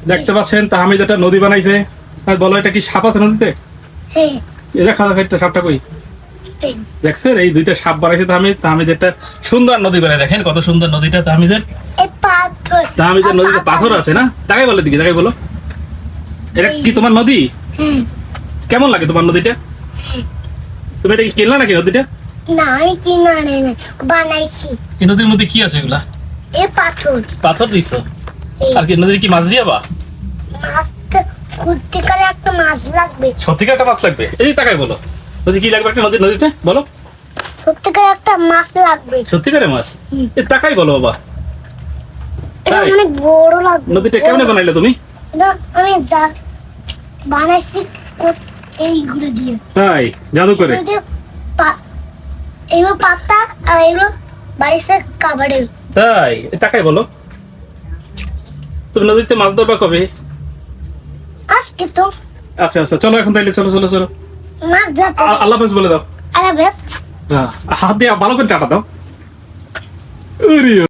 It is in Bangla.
দেখতে পাচ্ছেন তাহমিদ একটা নদী বানাইছে। বলো এটা কি সাপ আছে নদীতে? হ্যাঁ এই দেখা একটা সাপটা কই এই দেখছেন? এই দুইটা সাপ বানাইছে তাহমিদ একটা সুন্দর নদী বানাই। দেখেন কত সুন্দর নদীটা তাহমিদের। পাথর তাহমিদের নদীতে পাথর আছে না? তাকাই বলে দিকে তাকাই বলো। এটা কি তোমার নদী? হ্যাঁ কেমন লাগে তোমার নদীটা? তুমি এটা কি কিনলা নাকি নদীটা? না আমি কিনা নেই না বানাইছি এই নদীর মধ্যে কি আছে এগুলা? এ পাথর পাথর দিছো? এই আর কি নদীতে কি মাছ দিয়াবা? মাছটা করতে গেলে একটা মাছ লাগবে সত্যিকার একটা মাছ লাগবে? এই তাকাই বলো। নদী কি লাগবে একটা নদীতে বলো। সত্যিকার একটা মাছ লাগবে সত্যিকারের মাছ? এই তাকাই বলো বাবা। এটা তাই? অনেক বড় লাগবে নদীটা কেমনে বানাইলে তুমি? এটা আমি যা বানাইছি এইগুলো দিয়ে তাই জাদু করে? এগুলো দিয়ে এগুলো পাতা আর এগুলো বাড়িতে কাবাডের তাই? এই তাকাই বলো। তুমি নদীতে মাছ ধরবা কবে? আজকে তো আচ্ছা আচ্ছা চলো এখন তাইলে চলো চলো চলো। মাছ যাতে আল্লাহ হাফেজ বলে দাও। আরে বেশ হাত দিয়ে ভালো করে টাটা দাও।